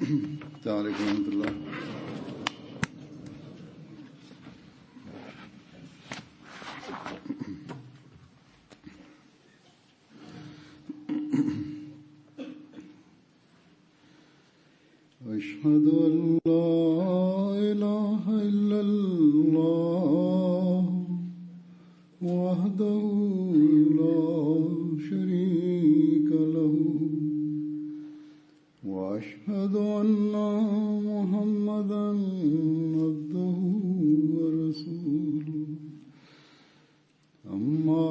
Assalamualaikum warahmatullahi أشهد أن لا إله إلا الله وحده لا شريك له وأشهد أن محمدا عبده ورسوله أما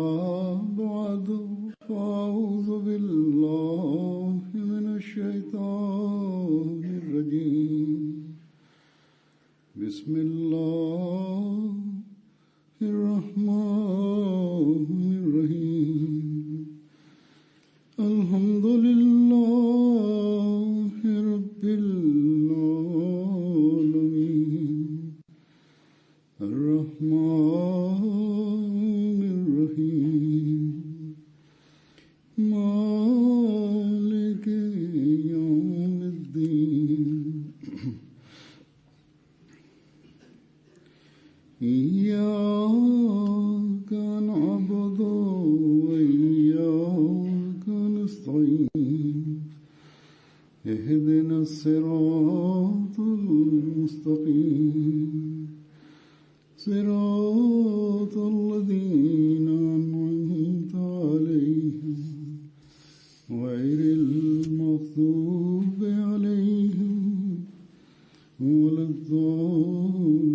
بعد فأعوذ بالله من الشيطان الرجيم بسم الله الرحمن الرحيم الحمد لله رب العالمين الرحمن الرحيم مالك يوم الدين إياك نعبد وإياك نستعين اهدنا الصراط المستقيم صراط الذين أنعمت عليهم غير المغضوب عليهم ولا الضالين.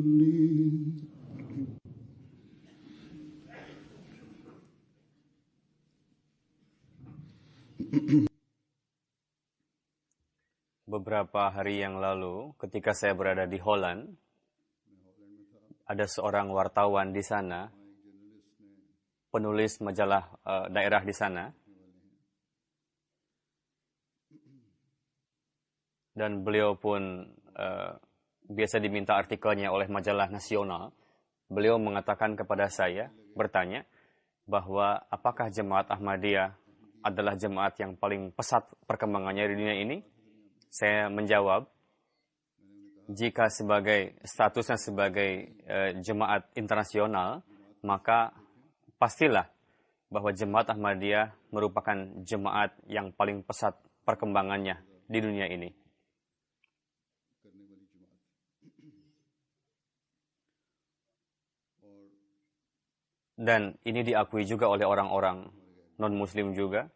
Beberapa hari yang lalu, ketika saya berada di Holland, ada seorang wartawan di sana, penulis majalah daerah di sana, dan beliau pun biasa diminta artikelnya oleh majalah nasional. Beliau mengatakan kepada saya, bertanya, bahwa apakah jemaat Ahmadiyah adalah jemaat yang paling pesat perkembangannya di dunia ini? Saya menjawab, jika statusnya sebagai jemaat internasional, maka pastilah bahwa jemaat Ahmadiyah merupakan jemaat yang paling pesat perkembangannya di dunia ini. Dan ini diakui juga oleh orang-orang non-muslim juga.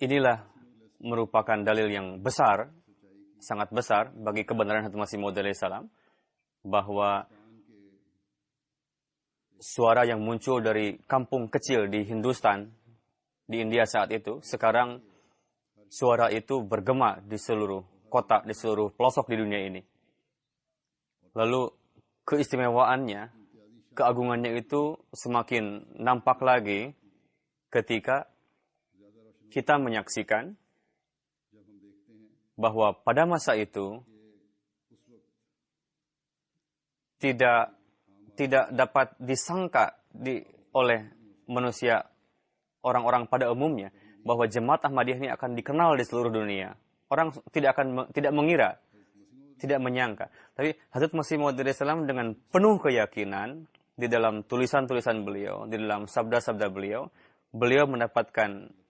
Inilah merupakan dalil yang besar, sangat besar bagi kebenaran Hazrat Masih Maud alaihi salam, bahwa suara yang muncul dari kampung kecil di Hindustan, di India saat itu, sekarang suara itu bergema di seluruh kota, di seluruh pelosok di dunia ini. Lalu keistimewaannya, keagungannya itu semakin nampak lagi ketika kita menyaksikan bahwa pada masa itu tidak dapat disangka oleh manusia, orang-orang pada umumnya, bahwa jemaat Ahmadiyah ini akan dikenal di seluruh dunia. Orang tidak mengira, tidak menyangka. Tapi Hazrat Masih Maud alaihi salam dengan penuh keyakinan di dalam tulisan-tulisan beliau, di dalam sabda-sabda beliau, beliau mendapatkan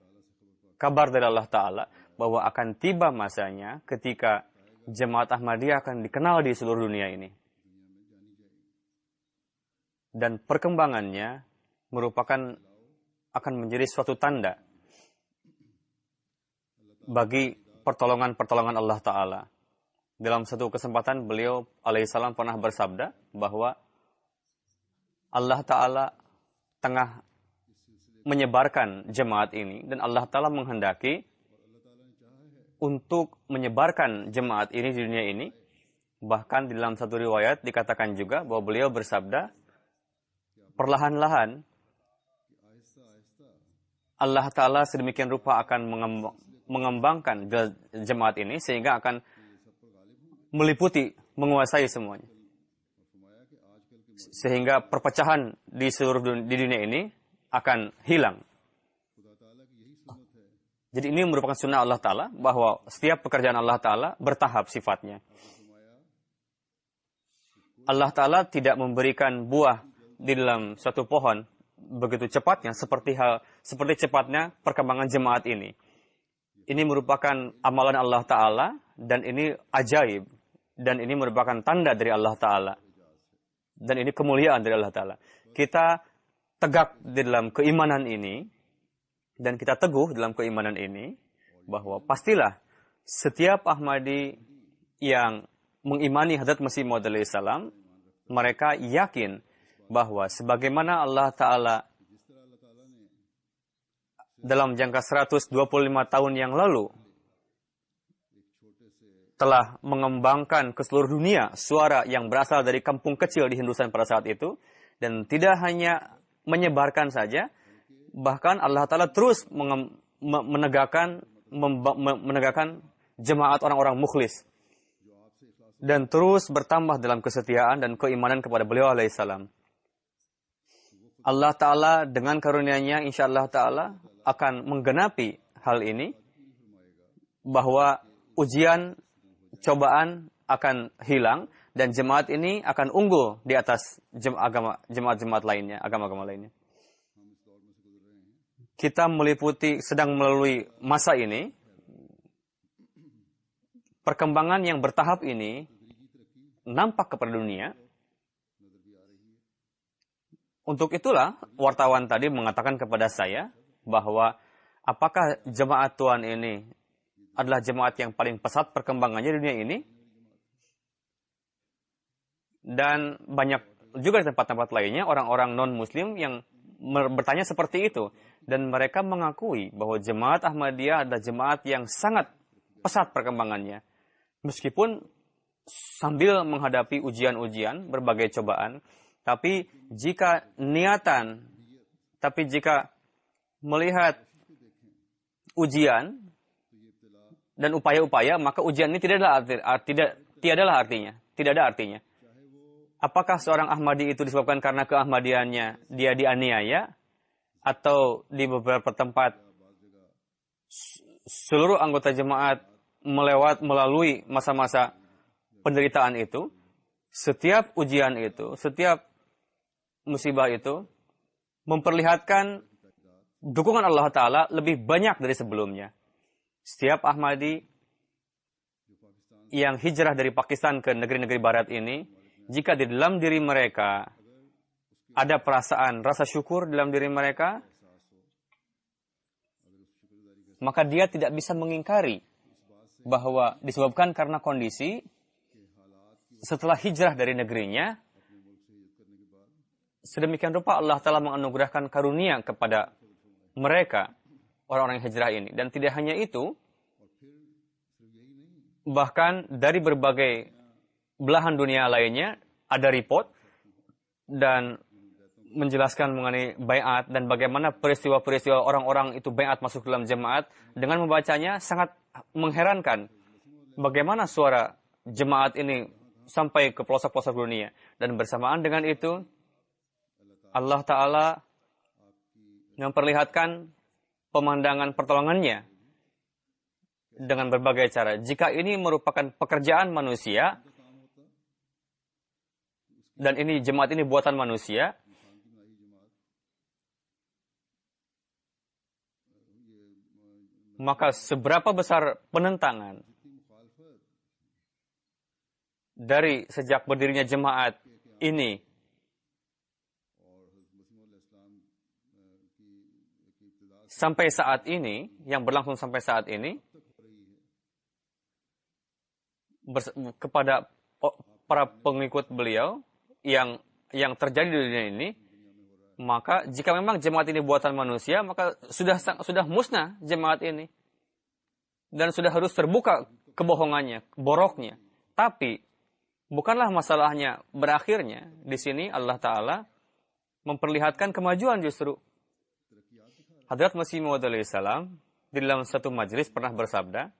kabar dari Allah Ta'ala bahwa akan tiba masanya ketika jemaat Ahmadiyah akan dikenal di seluruh dunia ini. Dan perkembangannya akan menjadi suatu tanda bagi pertolongan-pertolongan Allah Ta'ala. Dalam satu kesempatan beliau alaihissalam pernah bersabda bahwa Allah Ta'ala tengah menyebarkan jemaat ini, dan Allah Ta'ala menghendaki untuk menyebarkan jemaat ini di dunia ini. Bahkan di dalam satu riwayat dikatakan juga bahwa beliau bersabda, perlahan-lahan Allah Ta'ala sedemikian rupa akan mengembangkan jemaat ini sehingga akan meliputi, menguasai semuanya. Sehingga perpecahan di dunia ini akan hilang. Jadi ini merupakan sunnah Allah Ta'ala, bahwa setiap pekerjaan Allah Ta'ala bertahap sifatnya. Allah Ta'ala tidak memberikan buah di dalam suatu pohon begitu cepatnya, seperti cepatnya perkembangan jemaat ini. Ini merupakan amalan Allah Ta'ala, dan ini ajaib, dan ini merupakan tanda dari Allah Ta'ala. Dan ini kemuliaan dari Allah Ta'ala. Kita tegak di dalam keimanan ini, dan kita teguh dalam keimanan ini, bahwa pastilah setiap Ahmadi yang mengimani Hadrat Masih Maud alaihissalam, mereka yakin bahwa sebagaimana Allah Ta'ala dalam jangka 125 tahun yang lalu telah mengembangkan ke seluruh dunia suara yang berasal dari kampung kecil di Hindustan pada saat itu, dan tidak hanya menyebarkan saja, bahkan Allah Ta'ala terus menegakkan jemaat orang-orang mukhlis, dan terus bertambah dalam kesetiaan dan keimanan kepada beliau alaihissalam. Allah Ta'ala dengan karunia-Nya insyaallah Ta'ala akan menggenapi hal ini, bahwa ujian, cobaan akan hilang, dan jemaat ini akan unggul di atas jemaat-jemaat lainnya, agama-agama lainnya. Kita sedang melalui masa ini, perkembangan yang bertahap ini nampak kepada dunia. Untuk itulah wartawan tadi mengatakan kepada saya bahwa apakah jemaat Tuhan ini adalah jemaat yang paling pesat perkembangannya di dunia ini? Dan banyak juga di tempat-tempat lainnya orang-orang non-muslim yang bertanya seperti itu. Dan mereka mengakui bahwa jemaat Ahmadiyah adalah jemaat yang sangat pesat perkembangannya. Meskipun sambil menghadapi ujian-ujian, berbagai cobaan, tapi jika melihat ujian dan upaya-upaya, maka ujian ini tidak ada artinya. Apakah seorang Ahmadi itu disebabkan karena keahmadiannya dia dianiaya, atau di beberapa tempat seluruh anggota jemaat melalui masa-masa penderitaan itu, setiap ujian itu, setiap musibah itu memperlihatkan dukungan Allah Ta'ala lebih banyak dari sebelumnya. Setiap Ahmadi yang hijrah dari Pakistan ke negeri-negeri barat ini, jika di dalam diri mereka ada perasaan rasa syukur dalam diri mereka, maka dia tidak bisa mengingkari bahwa disebabkan karena kondisi setelah hijrah dari negerinya, sedemikian rupa Allah Ta'ala menganugerahkan karunia kepada mereka, orang-orang yang hijrah ini. Dan tidak hanya itu, bahkan dari berbagai belahan dunia lainnya ada report dan menjelaskan mengenai baiat dan bagaimana peristiwa-peristiwa orang-orang itu baiat masuk dalam jemaat. Dengan membacanya sangat mengherankan bagaimana suara jemaat ini sampai ke pelosok-pelosok dunia. Dan bersamaan dengan itu, Allah Ta'ala memperlihatkan pemandangan pertolongannya dengan berbagai cara. Jika ini merupakan pekerjaan manusia, dan ini jemaat ini buatan manusia, maka seberapa besar penentangan dari sejak berdirinya jemaat ini sampai saat ini, yang berlangsung sampai saat ini, kepada para pengikut beliau yang terjadi di dunia ini, maka jika memang jemaat ini buatan manusia, maka sudah musnah jemaat ini. Dan sudah harus terbuka kebohongannya, boroknya. Tapi bukanlah masalahnya berakhirnya. Di sini Allah Ta'ala memperlihatkan kemajuan justru. Hadrat Masih Maud alaihissalam di dalam satu majelis pernah bersabda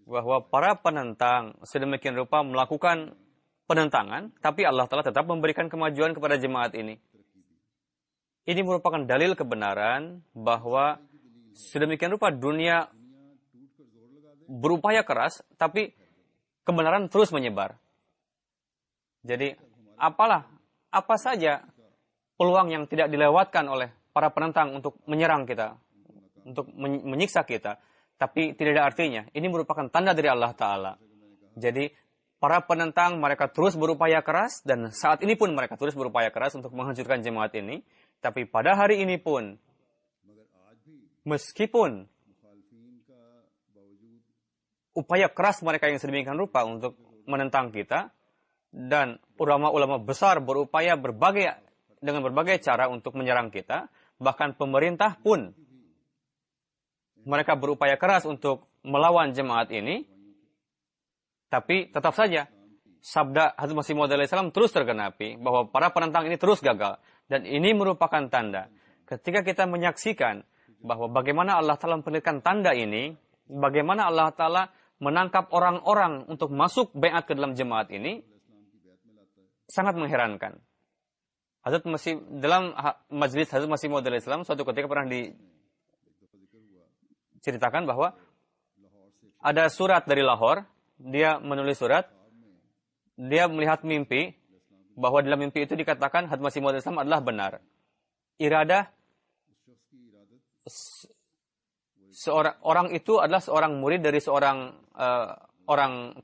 bahwa para penentang sedemikian rupa melakukan penentangan, tapi Allah Ta'ala tetap memberikan kemajuan kepada jemaat ini. Ini merupakan dalil kebenaran bahwa sedemikian rupa dunia berupaya keras, tapi kebenaran terus menyebar. Jadi apa saja peluang yang tidak dilewatkan oleh para penentang untuk menyerang kita, untuk menyiksa kita, tapi tidak ada artinya. Ini merupakan tanda dari Allah Ta'ala. Jadi para penentang mereka terus berupaya keras, dan saat ini pun mereka terus berupaya keras untuk menghancurkan jemaat ini. Tapi pada hari ini pun, meskipun upaya keras mereka yang sedemikian rupa untuk menentang kita, dan ulama-ulama besar berupaya dengan berbagai cara untuk menyerang kita, bahkan pemerintah pun mereka berupaya keras untuk melawan jemaat ini, tapi tetap saja sabda Hazrat Masih Maud alaihissalam terus tergenapi bahwa para penentang ini terus gagal. Dan ini merupakan tanda ketika kita menyaksikan bahwa bagaimana Allah Ta'ala memperlihatkan tanda ini, bagaimana Allah Ta'ala menangkap orang-orang untuk masuk baiat ke dalam jemaat ini, sangat mengherankan. Dalam majlis Hazrat Masih Maud alaihissalam suatu ketika pernah diceritakan bahwa ada surat dari Lahore, dia menulis surat, dia melihat mimpi, bahwa dalam mimpi itu dikatakan Hazrat Masih Maud alaihissalam adalah benar. Iradah orang itu adalah seorang murid dari seorang orang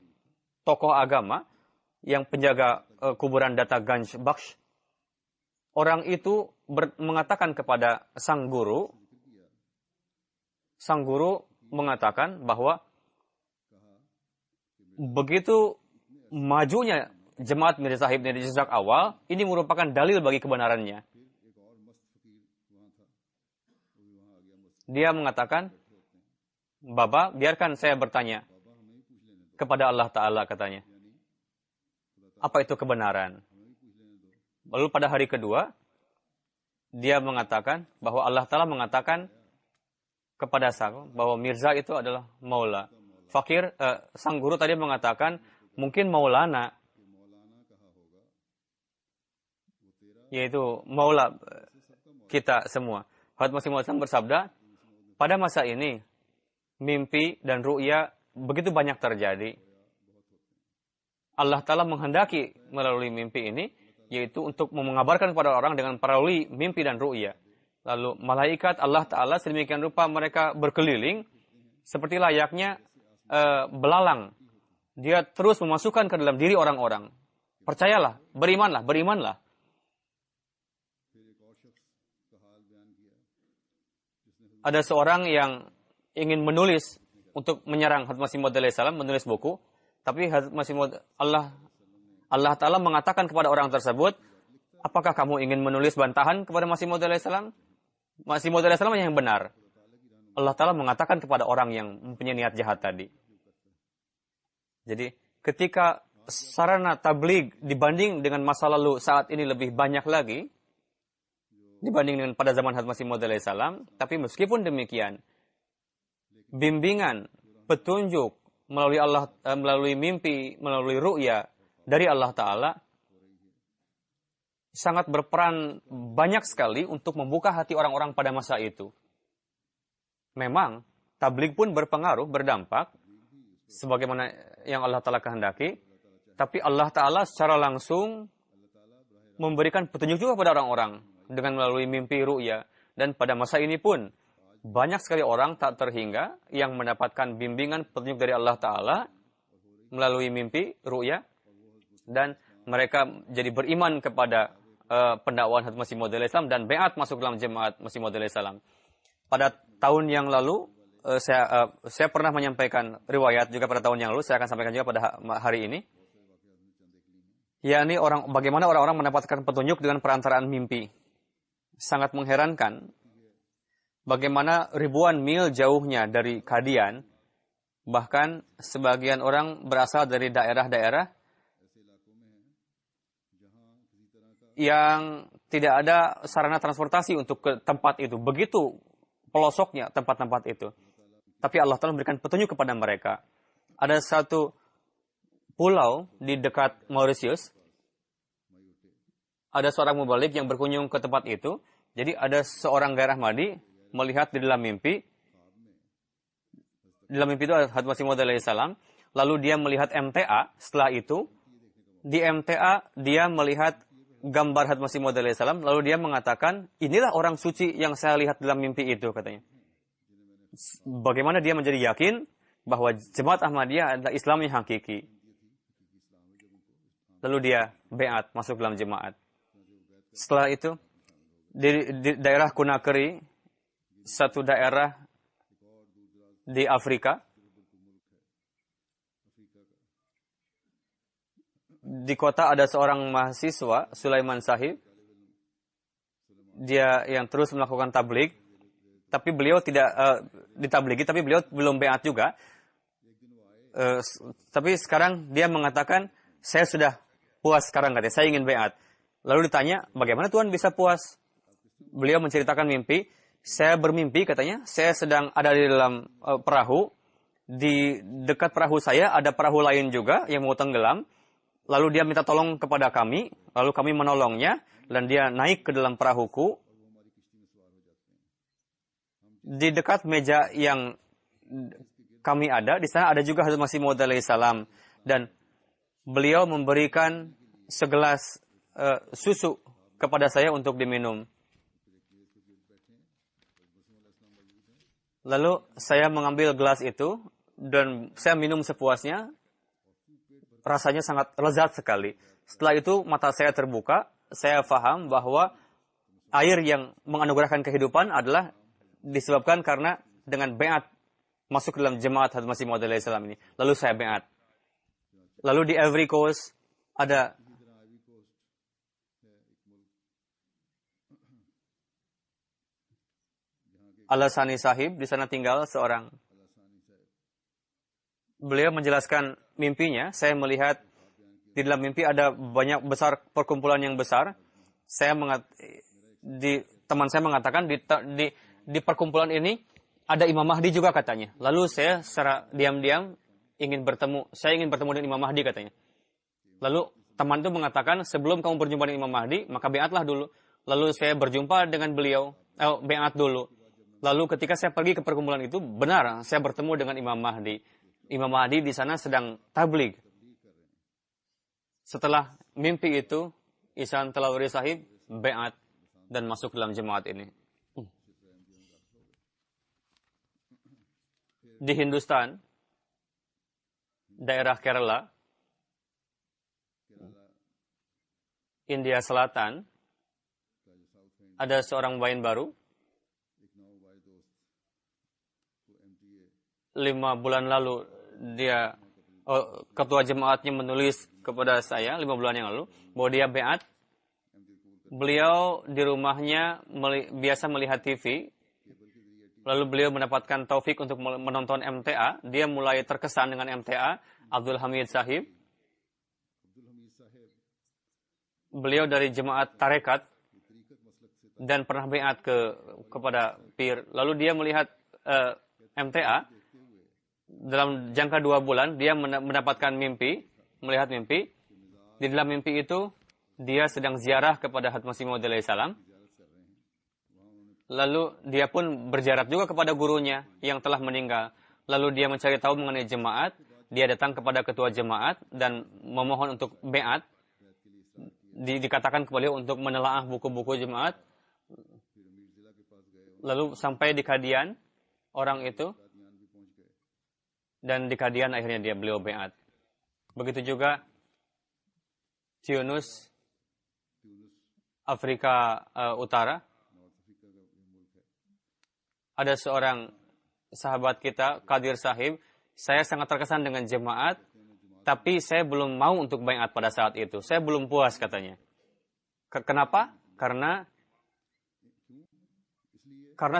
tokoh agama yang penjaga kuburan Data Ganj Bakhsh. Orang itu mengatakan kepada sang guru mengatakan bahwa begitu majunya jemaat Mir Sahib dari sejak awal, ini merupakan dalil bagi kebenarannya. Dia mengatakan, Baba, biarkan saya bertanya kepada Allah Ta'ala, katanya. Apa itu kebenaran? Lalu pada hari kedua, dia mengatakan bahwa Allah Ta'ala mengatakan kepada sang bahwa Mirza itu adalah Maula. Sang guru tadi mengatakan, mungkin Maulana, yaitu Maula kita semua. Hazrat Masih Maud bersabda, pada masa ini, mimpi dan ru'ya begitu banyak terjadi. Allah Ta'ala menghendaki melalui mimpi ini, yaitu untuk mengabarkan kepada orang dengan melalui mimpi dan ru'ya. Lalu malaikat Allah Ta'ala sedemikian rupa mereka berkeliling, seperti layaknya belalang. Dia terus memasukkan ke dalam diri orang-orang. Percayalah, berimanlah. Ada seorang yang ingin menulis untuk menyerang Hazrat Masih Maud alaihissalam, menulis buku, tapi Hazrat Masih Maud Allah Ta'ala mengatakan kepada orang tersebut, apakah kamu ingin menulis bantahan kepada Masih Maud alaihissalam? Masih Maud alaihissalam yang benar. Allah Ta'ala mengatakan kepada orang yang mempunyai niat jahat tadi. Jadi ketika sarana tabligh dibanding dengan masa lalu saat ini lebih banyak lagi, dibanding dengan pada zaman Hazrat Masih Maud alaihissalam, tapi meskipun demikian, bimbingan, petunjuk melalui mimpi, melalui ru'ya dari Allah Ta'ala sangat berperan banyak sekali untuk membuka hati orang-orang pada masa itu. Memang tabligh pun berpengaruh, berdampak sebagaimana yang Allah Ta'ala kehendaki, tapi Allah Ta'ala secara langsung memberikan petunjuk juga pada orang-orang dengan melalui mimpi ru'ya. Dan pada masa ini pun banyak sekali orang tak terhingga yang mendapatkan bimbingan petunjuk dari Allah Ta'ala melalui mimpi ru'ya, dan mereka jadi beriman kepada pendakwaan Hazrat Masih Maud alaihissalam dan baiat masuk dalam jemaat Masih Maud alaihissalam. Pada tahun yang lalu saya pernah menyampaikan riwayat juga pada tahun yang lalu, saya akan sampaikan juga pada hari ini, yakni bagaimana orang-orang mendapatkan petunjuk dengan perantaraan mimpi. Sangat mengherankan bagaimana ribuan mil jauhnya dari Kadian, bahkan sebagian orang berasal dari daerah-daerah yang tidak ada sarana transportasi untuk ke tempat itu. Begitu pelosoknya tempat-tempat itu. Tapi Allah telah memberikan petunjuk kepada mereka. Ada satu pulau di dekat Mauritius. Ada seorang mubalik yang berkunjung ke tempat itu. Jadi ada seorang gairah Ahmadi melihat di dalam mimpi dalam mimpi itu Hadrat Masih Maud alaihissalam. Lalu dia melihat MTA. Setelah itu, di MTA dia melihat gambar Hadrat Masih Maud alaihissalam. Lalu dia mengatakan, inilah orang suci yang saya lihat dalam mimpi itu, katanya. Bagaimana dia menjadi yakin bahwa Jemaat Ahmadiyah adalah Islam yang hakiki. Lalu dia beat masuk dalam jemaat. Setelah itu, di daerah Conakry, satu daerah di Afrika, di kota ada seorang mahasiswa, Sulaiman Sahib. Dia yang terus melakukan tabligh, tapi beliau tidak ditablighi, tapi beliau belum beat juga. Tapi sekarang dia mengatakan, saya sudah puas sekarang, katanya, saya ingin beat. Lalu ditanya, bagaimana Tuhan bisa puas? Beliau menceritakan mimpi. Saya bermimpi, katanya, saya sedang ada di dalam perahu. Di dekat perahu saya ada perahu lain juga yang mau tenggelam. Lalu dia minta tolong kepada kami. Lalu kami menolongnya. Dan dia naik ke dalam perahuku. Di dekat meja yang kami ada, di sana ada juga Hadrat Masih Maud alaihissalam. Dan beliau memberikan segelas susu kepada saya untuk diminum. Lalu saya mengambil gelas itu dan saya minum sepuasnya. Rasanya sangat lezat sekali. Setelah itu mata saya terbuka, saya faham bahwa air yang menganugerahkan kehidupan adalah disebabkan karena dengan beat masuk ke dalam jemaat Hadrat Masih Maud alaihissalam ini. Lalu saya beat. Lalu di Ivory Coast ada Al-Hassani Sahib, di sana tinggal seorang. Beliau menjelaskan mimpinya. Saya melihat di dalam mimpi ada banyak besar perkumpulan yang besar. Teman saya mengatakan di perkumpulan ini ada Imam Mahdi juga, katanya. Lalu saya secara diam-diam saya ingin bertemu dengan Imam Mahdi, katanya. Lalu teman itu mengatakan, sebelum kamu berjumpa dengan Imam Mahdi, maka beatlah dulu. Lalu saya berjumpa dengan beliau, beat dulu. Lalu ketika saya pergi ke perkumpulan itu, benar, saya bertemu dengan Imam Mahdi. Imam Mahdi di sana sedang tabligh. Setelah mimpi itu, Ihsan Talawari Sahib beat dan masuk dalam jemaat ini. Di Hindustan, daerah Kerala, India Selatan, ada seorang wain baru. 5 bulan lalu ketua jemaatnya menulis kepada saya 5 bulan yang lalu bahwa dia beat. Beliau di rumahnya biasa melihat TV. Lalu beliau mendapatkan taufik untuk menonton MTA. Dia mulai terkesan dengan MTA, Abdul Hamid Sahib. Beliau dari jemaat tarekat dan pernah beat kepada pir. Lalu dia melihat MTA. Dalam jangka 2 bulan, dia mendapatkan melihat mimpi. Di dalam mimpi itu, dia sedang ziarah kepada Hadrat Masih Maud alaihissalam. Lalu dia pun berziarah juga kepada gurunya yang telah meninggal. Lalu dia mencari tahu mengenai jemaat. Dia datang kepada ketua jemaat dan memohon untuk beat. Dikatakan kepada beliau untuk menelaah buku-buku jemaat. Lalu sampai di Kadian orang itu. Dan di Kadian akhirnya beliau beat. Begitu juga Tunis, Afrika Utara. Ada seorang sahabat kita, Qadir Sahib. Saya sangat terkesan dengan jemaat, tapi saya belum mau untuk beat pada saat itu. Saya belum puas, katanya. Kenapa? Karena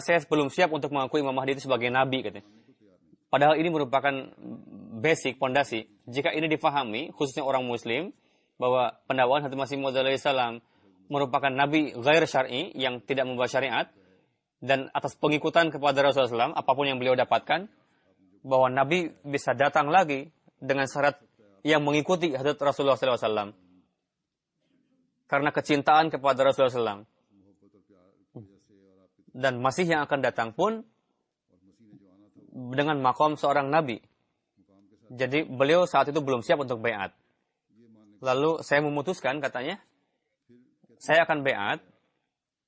saya belum siap untuk mengakui Imam Mahdi itu sebagai nabi, katanya. Padahal ini merupakan basic, pondasi. Jika ini difahami, khususnya orang Muslim, bahwa pendakwaan Hadrat Masih Maud alaihissalam merupakan nabi ghair syar'i yang tidak membawa syariat, dan atas pengikutan kepada Rasulullah SAW, apapun yang beliau dapatkan, bahwa nabi bisa datang lagi dengan syarat yang mengikuti Hadrat Rasulullah SAW. Karena kecintaan kepada Rasulullah SAW. Dan Masih yang akan datang pun dengan makom seorang nabi. Jadi beliau saat itu belum siap untuk baiat. Lalu saya memutuskan, katanya, saya akan baiat.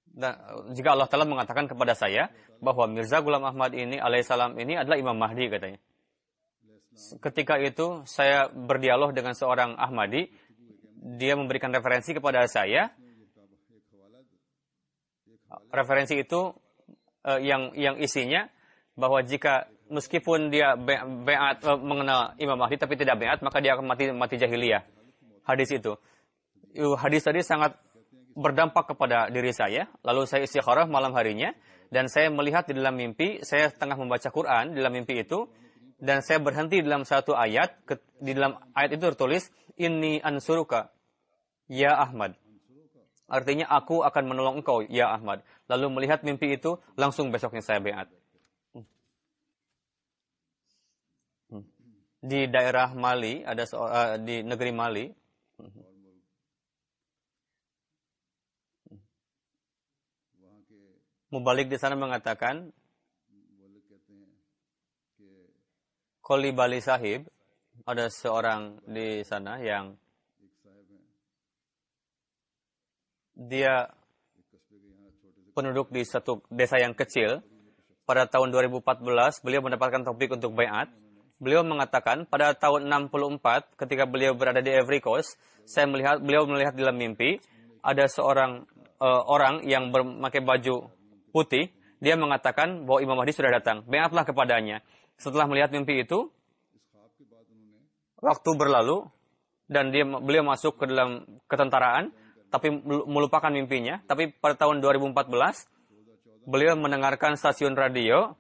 Dan jika Allah Ta'ala mengatakan kepada saya bahwa Mirza Ghulam Ahmad ini alaihissalam ini adalah Imam Mahdi, katanya. Ketika itu saya berdialog dengan seorang Ahmadi. Dia memberikan referensi kepada saya. Referensi itu yang isinya bahwa jika meskipun dia baiat mengenal Imam Mahdi tapi tidak baiat, maka dia akan mati jahiliyah. Hadis itu. Hadis tadi sangat berdampak kepada diri saya. Lalu saya istikharah malam harinya dan saya melihat di dalam mimpi, saya tengah membaca Quran di dalam mimpi itu dan saya berhenti dalam satu ayat. Di dalam ayat itu tertulis Inni ansuruka ya Ahmad. Artinya aku akan menolong engkau ya Ahmad. Lalu melihat mimpi itu, langsung besoknya saya baiat. Di daerah Mali, di negeri Mali, Mubalik di sana mengatakan, Qoli Bali Sahib, ada seorang di sana yang dia penduduk di satu desa yang kecil. Pada tahun 2014, beliau mendapatkan topik untuk baiat. Beliau mengatakan, pada tahun 64, ketika beliau berada di Ivory Coast, beliau melihat dalam mimpi, ada seorang orang yang memakai baju putih. Dia mengatakan bahwa Imam Mahdi sudah datang. Baiatlah kepadanya. Setelah melihat mimpi itu, waktu berlalu, dan beliau masuk ke dalam ketentaraan, tapi melupakan mimpinya. Tapi pada tahun 2014, beliau mendengarkan stasiun radio,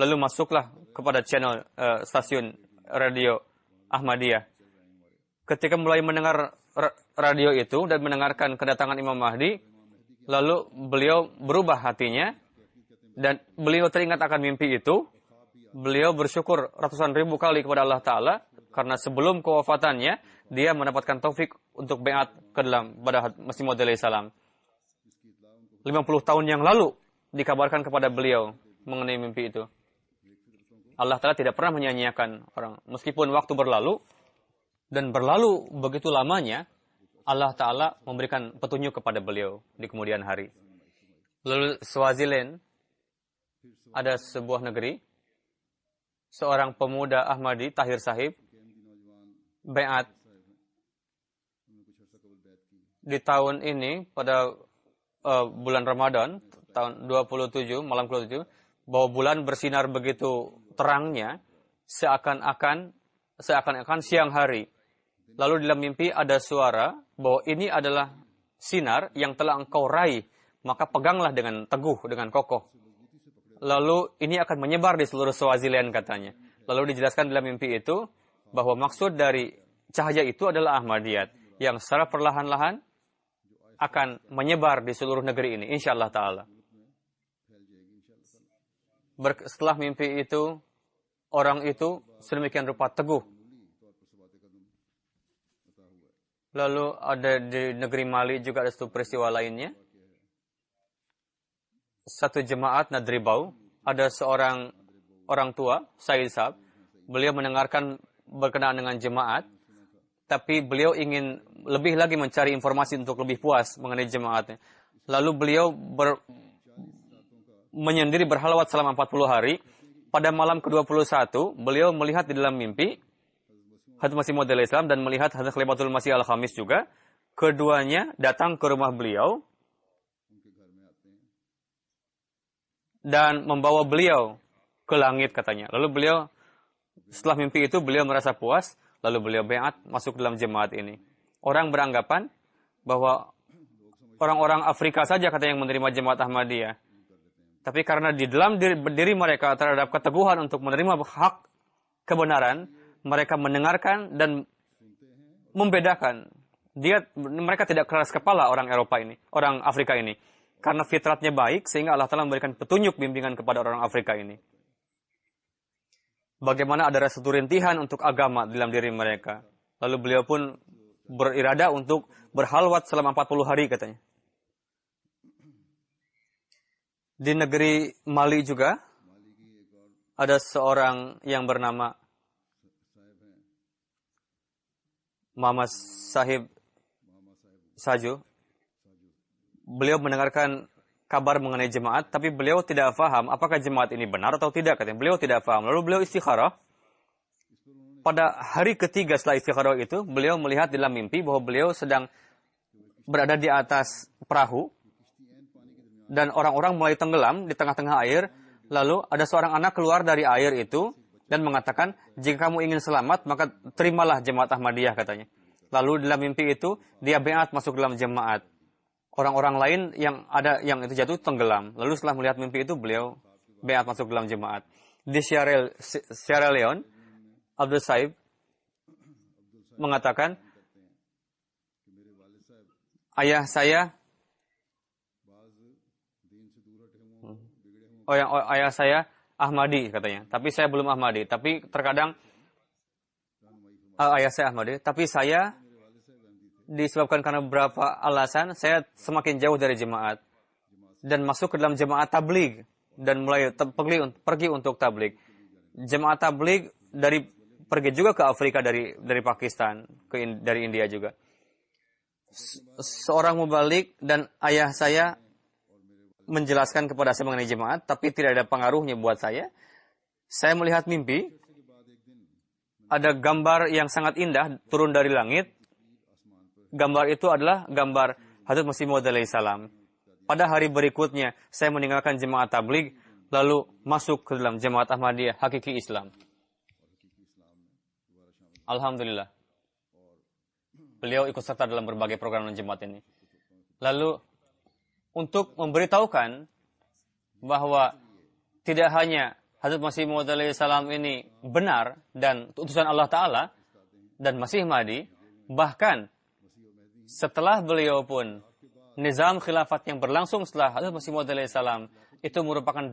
lalu masuklah kepada channel stasiun radio Ahmadiyah. Ketika mulai mendengar radio itu dan mendengarkan kedatangan Imam Mahdi, lalu beliau berubah hatinya, dan beliau teringat akan mimpi itu. Beliau bersyukur ratusan ribu kali kepada Allah Ta'ala, karena sebelum kewafatannya, dia mendapatkan taufik untuk baiat ke dalam pada Masih Maud alaihissalam. 50 tahun yang lalu dikabarkan kepada beliau mengenai mimpi itu. Allah Ta'ala tidak pernah menyanyiakan orang. Meskipun waktu berlalu, dan berlalu begitu lamanya, Allah Ta'ala memberikan petunjuk kepada beliau di kemudian hari. Lalu Swaziland, ada sebuah negeri, seorang pemuda Ahmadi, Tahir Sahib, baiat di tahun ini pada bulan Ramadan tahun 27, malam 27, bahwa bulan bersinar begitu terangnya seakan-akan siang hari. Lalu dalam mimpi ada suara bahwa ini adalah sinar yang telah engkau raih, maka peganglah dengan teguh, dengan kokoh. Lalu ini akan menyebar di seluruh Swaziland, katanya. Lalu dijelaskan dalam mimpi itu bahwa maksud dari cahaya itu adalah Ahmadiyat yang secara perlahan-lahan akan menyebar di seluruh negeri ini, insyaallah ta'ala. Setelah mimpi itu, orang itu sedemikian rupa teguh. Lalu ada di negeri Mali juga ada satu peristiwa lainnya. Satu jemaat Nadribau, ada seorang orang tua, Said Sab, beliau mendengarkan berkenaan dengan jemaat, tapi beliau ingin lebih lagi mencari informasi untuk lebih puas mengenai jemaatnya. Lalu beliau menyendiri berhalawat selama 40 hari. Pada malam ke-21, beliau melihat di dalam mimpi Hadrat Masih Maud alaihissalam dan melihat Hadrat Khalifatul Masih al-Khamis juga. Keduanya datang ke rumah beliau dan membawa beliau ke langit, katanya. Lalu beliau, setelah mimpi itu, beliau merasa puas. Lalu beliau baiat masuk dalam jemaat ini. Orang beranggapan bahwa orang-orang Afrika saja katanya yang menerima jemaat Ahmadiyah. Tapi karena di dalam diri mereka terhadap keteguhan untuk menerima hak kebenaran, mereka mendengarkan dan membedakan. Mereka tidak keras kepala orang Eropa ini, orang Afrika ini. Karena fitratnya baik, sehingga Allah Ta'ala memberikan petunjuk bimbingan kepada orang Afrika ini. Bagaimana ada rasa rintihan untuk agama dalam diri mereka. Lalu beliau pun berirada untuk berhalwat selama 40 hari, katanya. Di negeri Mali juga, ada seorang yang bernama Muhammad Sahib Saju. Beliau mendengarkan kabar mengenai jemaat, tapi beliau tidak paham apakah jemaat ini benar atau tidak. Katanya beliau tidak paham. Lalu beliau istikharah. Pada hari ketiga setelah istikharah itu, beliau melihat dalam mimpi bahwa beliau sedang berada di atas perahu dan orang-orang mulai tenggelam di tengah-tengah air. Lalu ada seorang anak keluar dari air itu dan mengatakan, jika kamu ingin selamat, maka terimalah jemaat Ahmadiyah, katanya. Lalu dalam mimpi itu, dia beat masuk dalam jemaat. Orang-orang lain yang itu jatuh tenggelam. Lalu setelah melihat mimpi itu, beliau beat masuk dalam jemaat. Di Sierra Leone, Abdul Saib mengatakan, ayah saya Ahmadi, katanya. Tapi saya belum Ahmadi. Tapi terkadang ayah saya Ahmadi. Tapi saya disebabkan karena beberapa alasan, saya semakin jauh dari jemaat dan masuk ke dalam jemaat tabligh dan mulai pergi untuk tabligh. Jemaat tabligh pergi juga ke Afrika dari Pakistan, dari India juga. Seorang mubalik dan ayah saya menjelaskan kepada saya mengenai jemaat, tapi tidak ada pengaruhnya buat saya. Saya melihat mimpi, ada gambar yang sangat indah turun dari langit. Gambar itu adalah gambar Hadrat Masih Maud alaihi salam. Pada hari berikutnya, saya meninggalkan jemaat tabligh, lalu masuk ke dalam jemaat Ahmadiyah Hakiki Islam. Alhamdulillah. Beliau ikut serta dalam berbagai program jemaat ini. Lalu, untuk memberitahukan bahwa tidak hanya Hadrat Masih Maud alaihi salam ini benar dan utusan Allah Ta'ala dan Masih Mahdi, bahkan setelah beliau pun nizam khilafat yang berlangsung setelah Hadrat Masih Maud alaihi salam itu merupakan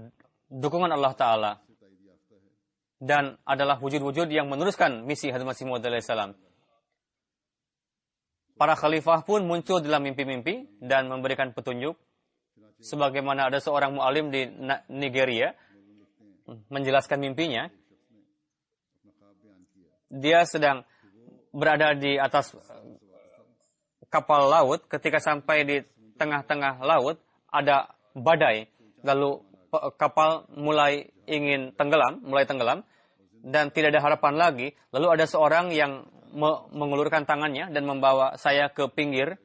dukungan Allah Ta'ala dan adalah wujud-wujud yang meneruskan misi Hadrat Masih Maud alaihi salam. Para khalifah pun muncul dalam mimpi-mimpi dan memberikan petunjuk. Sebagaimana ada seorang mu'alim di Nigeria menjelaskan mimpinya. Dia sedang berada di atas kapal laut. Ketika sampai di tengah-tengah laut, ada badai. Lalu kapal mulai tenggelam. Dan tidak ada harapan lagi. Lalu ada seorang yang mengulurkan tangannya dan membawa saya ke pinggir.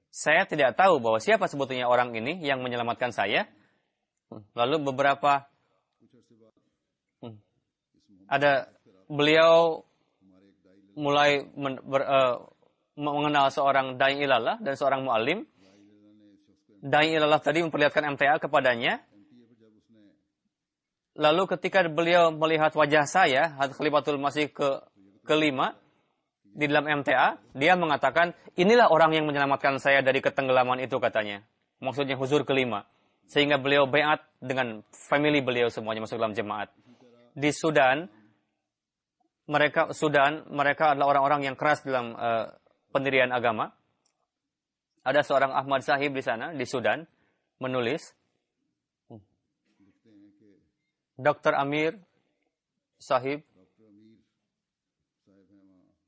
Saya tidak tahu bahwa siapa sebetulnya orang ini yang menyelamatkan saya. Lalu beliau mulai mengenal seorang Dai Ilallah dan seorang mu'alim. Dai Ilallah tadi memperlihatkan MTA kepadanya. Lalu ketika beliau melihat wajah saya, Hadrat Khalifatul Masih kelima, di dalam MTA, dia mengatakan, inilah orang yang menyelamatkan saya dari ketenggelaman itu, katanya. Maksudnya huzur kelima. Sehingga beliau baiat dengan family beliau semuanya masuk dalam jemaat. Di Sudan, mereka adalah orang-orang yang keras dalam pendirian agama. Ada seorang Ahmad Sahib di sana, di Sudan, menulis, Dr. Amir Sahib,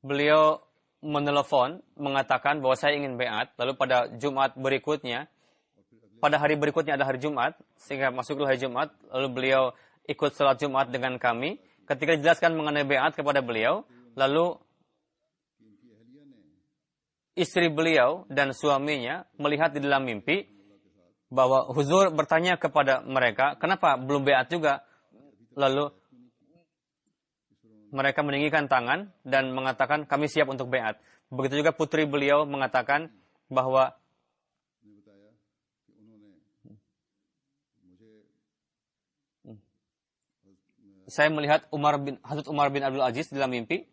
beliau menelepon, mengatakan bahwa saya ingin baiat. Lalu pada Jumat berikutnya, pada hari berikutnya adalah hari Jumat, sehingga masuklah hari Jumat. Lalu beliau ikut salat Jumat dengan kami. Ketika dijelaskan mengenai baiat kepada beliau, lalu istri beliau dan suaminya melihat di dalam mimpi bahwa huzur bertanya kepada mereka, kenapa belum baiat juga? Lalu mereka meninggikan tangan dan mengatakan, kami siap untuk baiat. Begitu juga putri beliau mengatakan bahwa saya melihat Hazrat Umar bin Abdul Aziz dalam mimpi.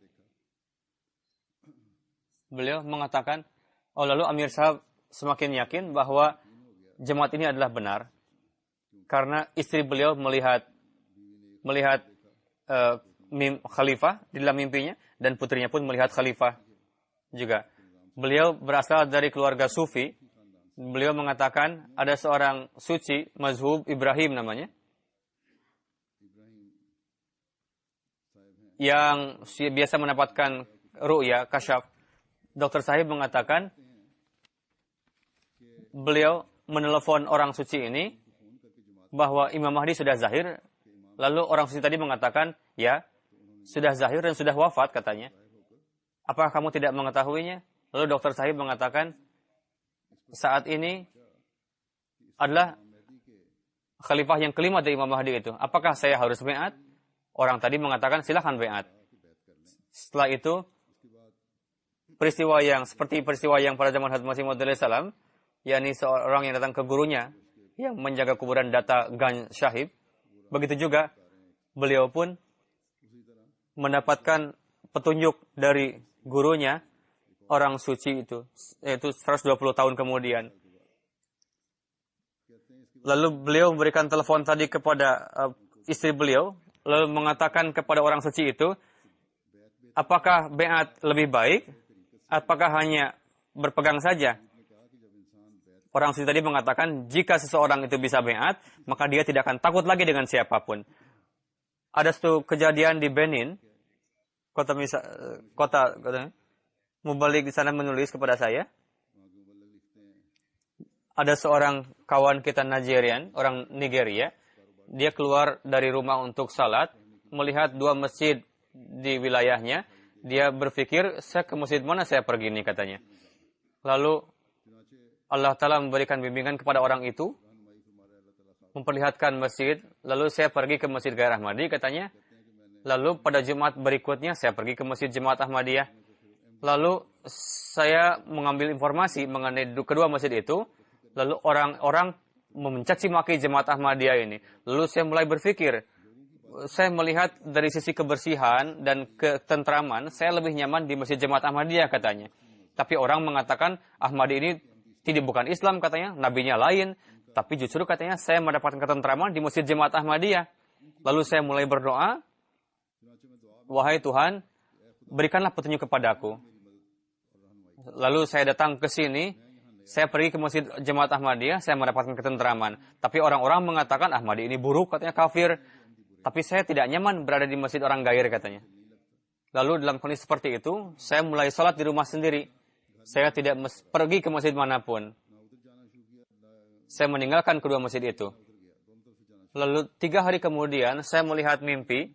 Beliau mengatakan, lalu Amir Sahab semakin yakin bahwa jemaat ini adalah benar. Karena istri beliau melihat khalifah di dalam mimpinya, dan putrinya pun melihat khalifah juga. Beliau berasal dari keluarga sufi. Beliau mengatakan ada seorang suci, Mazhub Ibrahim namanya. yang biasa mendapatkan ru'ya, kasyaf. Dokter Sahib mengatakan beliau menelepon orang suci ini bahwa Imam Mahdi sudah zahir. Lalu orang suci tadi mengatakan, ya, sudah zahir dan sudah wafat katanya. Apakah kamu tidak mengetahuinya? Lalu Dokter Sahib mengatakan, saat ini adalah khalifah yang kelima dari Imam Mahdi itu. Apakah saya harus beat? Orang tadi mengatakan, silahkan beat. Setelah itu, seperti peristiwa yang pada zaman Hadrat Masih Maud salam, yakni seorang yang datang ke gurunya yang menjaga kuburan Data Ganj Sahib. Begitu juga beliau pun mendapatkan petunjuk dari gurunya orang suci itu, yaitu 120 tahun kemudian. Lalu beliau memberikan telepon tadi kepada istri beliau, lalu mengatakan kepada orang suci itu, apakah beat lebih baik? Apakah hanya berpegang saja? Orang suci tadi mengatakan, jika seseorang itu bisa beat, maka dia tidak akan takut lagi dengan siapapun. Ada satu kejadian di Benin, kota Mubalik di sana menulis kepada saya. Ada seorang kawan kita Nigerian, orang Nigeria, dia keluar dari rumah untuk salat, melihat dua masjid di wilayahnya. Dia berpikir, saya ke masjid mana saya pergi ini katanya. Lalu Allah Ta'ala memberikan bimbingan kepada orang itu, memperlihatkan masjid. Lalu saya pergi ke Masjid Ghair Ahmadi katanya. Lalu pada Jumat berikutnya saya pergi ke Masjid Jemaat Ahmadiyah. Lalu saya mengambil informasi mengenai kedua masjid itu. Lalu orang-orang mencaci maki Jemaat Ahmadiyah ini. Lalu saya mulai berpikir, saya melihat dari sisi kebersihan dan ketentraman, saya lebih nyaman di Masjid Jemaat Ahmadiyah katanya. Tapi orang mengatakan Ahmadi ini bukan Islam katanya, nabinya lain. Tapi justru katanya saya mendapatkan ketentraman di Masjid Jemaat Ahmadiyah. Lalu saya mulai berdoa, wahai Tuhan, berikanlah petunjuk kepadaku. Lalu saya datang ke sini, saya pergi ke Masjid Jemaat Ahmadiyah, saya mendapatkan ketentraman. Tapi orang-orang mengatakan Ahmadi ini buruk, katanya kafir. Tapi saya tidak nyaman berada di masjid orang gair katanya. Lalu dalam kondisi seperti itu, saya mulai sholat di rumah sendiri. Saya tidak pergi ke masjid manapun. Saya meninggalkan kedua masjid itu. Lalu 3 hari kemudian, saya melihat mimpi.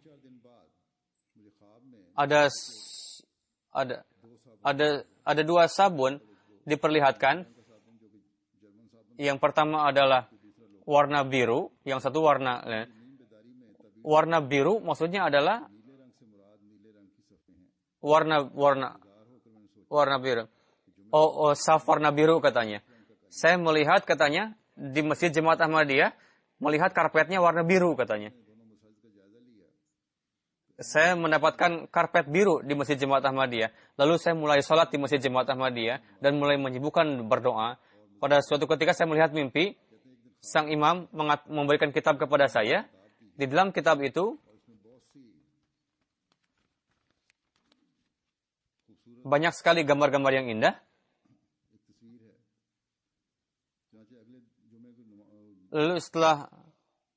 Ada 2 sabun diperlihatkan. Yang pertama adalah warna biru, yang satu warna biru maksudnya adalah warna biru. Saf warna biru katanya. Saya melihat katanya di Masjid Jemaat Ahmadiyah, melihat karpetnya warna biru katanya. Saya mendapatkan karpet biru di Masjid Jemaat Ahmadiyah. Lalu saya mulai sholat di Masjid Jemaat Ahmadiyah dan mulai menyibukkan berdoa. Pada suatu ketika saya melihat mimpi, sang imam memberikan kitab kepada saya. Di dalam kitab itu banyak sekali gambar-gambar yang indah. Lalu setelah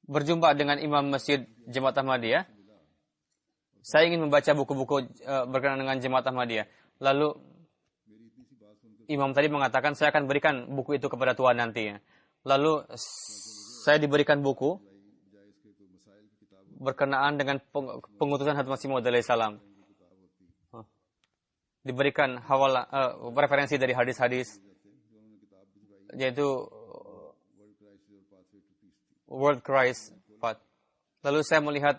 berjumpa dengan imam Masjid Jemaat Ahmadiyah, saya ingin membaca buku-buku berkenaan dengan Jemaat Ahmadiyah. Lalu imam tadi mengatakan saya akan berikan buku itu kepada Tuhan nanti. Lalu saya diberikan buku berkenaan dengan pengutusan Hadrat Masih Maud salam. Diberikan referensi dari hadis-hadis, yaitu World Christ. Lalu saya melihat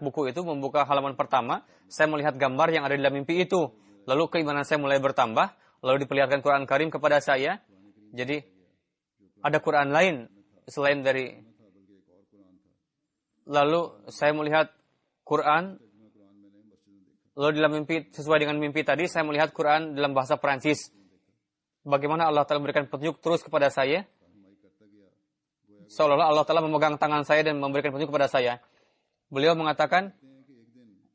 buku itu, membuka halaman pertama, saya melihat gambar yang ada di dalam mimpi itu. Lalu keimanan saya mulai bertambah, lalu diperlihatkan Quran Karim kepada saya. Jadi ada Quran lain selain dari. Lalu saya melihat Quran. Lalu dalam mimpi, sesuai dengan mimpi tadi, saya melihat Quran dalam bahasa Perancis. Bagaimana Allah Ta'ala memberikan petunjuk terus kepada saya. Seolah-olah Allah Ta'ala memegang tangan saya dan memberikan petunjuk kepada saya. Beliau mengatakan,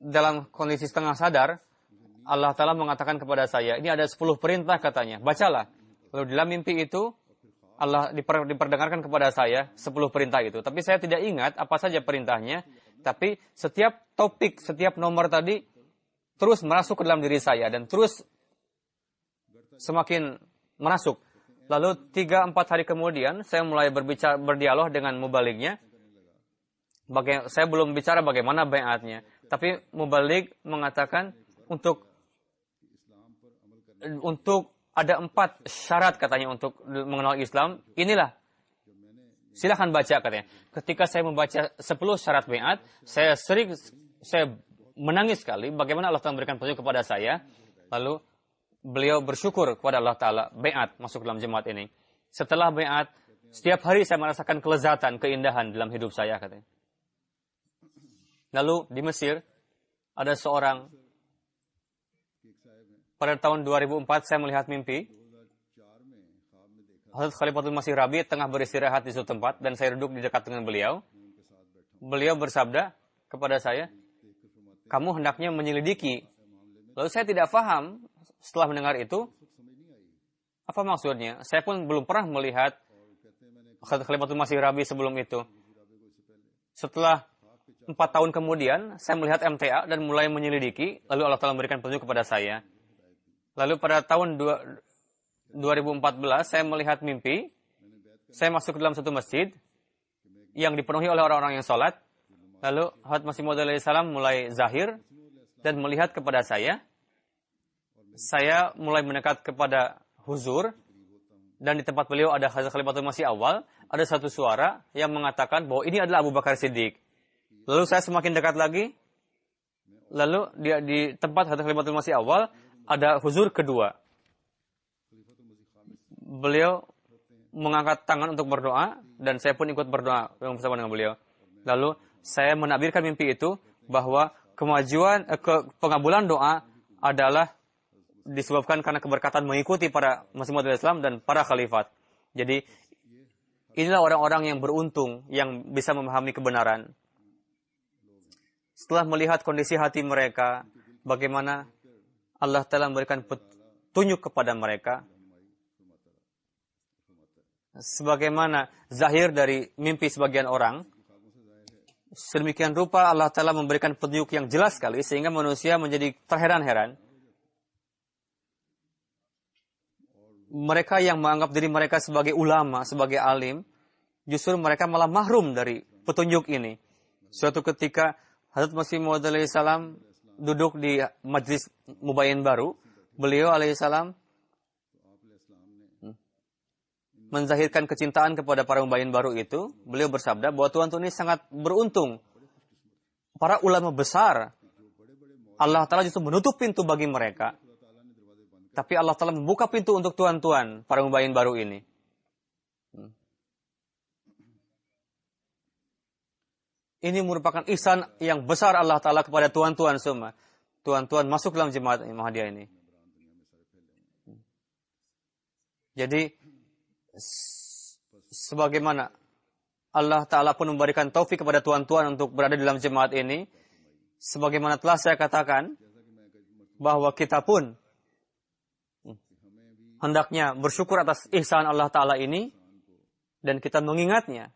dalam kondisi setengah sadar, Allah Ta'ala mengatakan kepada saya, ini ada 10 perintah katanya, bacalah. Lalu dalam mimpi itu, Allah diperdengarkan kepada saya 10 perintah itu. Tapi saya tidak ingat apa saja perintahnya. Tapi setiap topik, setiap nomor tadi terus masuk ke dalam diri saya dan terus semakin masuk. Lalu 3-4 hari kemudian saya mulai berdialog dengan mubalignya. Saya belum bicara bagaimana bai'atnya, tapi mubalig mengatakan untuk ada 4 syarat katanya untuk mengenal Islam. Inilah, silahkan baca katanya. Ketika saya membaca 10 syarat bai'at, saya menangis sekali bagaimana Allah Ta'ala memberikan petunjuk kepada saya. Lalu beliau bersyukur kepada Allah Ta'ala, bai'at masuk dalam jemaat ini. Setelah bai'at, setiap hari saya merasakan kelezatan, keindahan dalam hidup saya katanya. Lalu di Mesir, ada seorang, pada tahun 2004 saya melihat mimpi, Hazrat Khalifatul Masih Rabi tengah beristirahat di suatu tempat, dan saya duduk di dekat dengan beliau. Beliau bersabda kepada saya, kamu hendaknya menyelidiki. Lalu saya tidak paham setelah mendengar itu, apa maksudnya? Saya pun belum pernah melihat Hazrat Khalifatul Masih Rabi sebelum itu. Setelah 4 tahun kemudian, saya melihat MTA dan mulai menyelidiki, lalu Allah Ta'ala memberikan petunjuk kepada saya. Lalu pada tahun 2014, saya melihat mimpi, saya masuk ke dalam satu masjid, yang dipenuhi oleh orang-orang yang sholat, lalu Hazrat Masih Maud alaihissalam mulai zahir, dan melihat kepada saya mulai mendekat kepada huzur, dan di tempat beliau ada Hazrat Khalifatul Masih awal, ada satu suara yang mengatakan bahwa ini adalah Abu Bakar Siddiq. Lalu saya semakin dekat lagi. Lalu di tempat Hazrat Khalifatul Masih awal ada huzur kedua. Beliau mengangkat tangan untuk berdoa dan saya pun ikut berdoa bersama dengan beliau. Lalu saya menakbirkan mimpi itu bahwa pengabulan doa adalah disebabkan karena keberkatan mengikuti para Masih Maud Islam dan para khalifat. Jadi inilah orang-orang yang beruntung yang bisa memahami kebenaran. Setelah melihat kondisi hati mereka, bagaimana Allah telah memberikan petunjuk kepada mereka, sebagaimana zahir dari mimpi sebagian orang, sedemikian rupa Allah telah memberikan petunjuk yang jelas sekali, sehingga manusia menjadi terheran-heran. Mereka yang menganggap diri mereka sebagai ulama, sebagai alim, justru mereka malah mahrum dari petunjuk ini. Suatu ketika, Hazrat Masih Maud alaihissalam duduk di majlis mubayyin baru. Beliau alaihissalam menzahirkan kecintaan kepada para mubayyin baru itu. Beliau bersabda bahwa tuan-tuan ini sangat beruntung. Para ulama besar, Allah Ta'ala justru menutup pintu bagi mereka. Tapi Allah Ta'ala membuka pintu untuk tuan-tuan, para mubayyin baru ini. Ini merupakan ihsan yang besar Allah Ta'ala kepada tuan-tuan semua. Tuan-tuan masuk dalam jemaat Muhammadiyah ini. Jadi, sebagaimana Allah Ta'ala pun memberikan taufik kepada tuan-tuan untuk berada dalam jemaat ini, sebagaimana telah saya katakan, bahwa kita pun hendaknya bersyukur atas ihsan Allah Ta'ala ini, dan kita mengingatnya.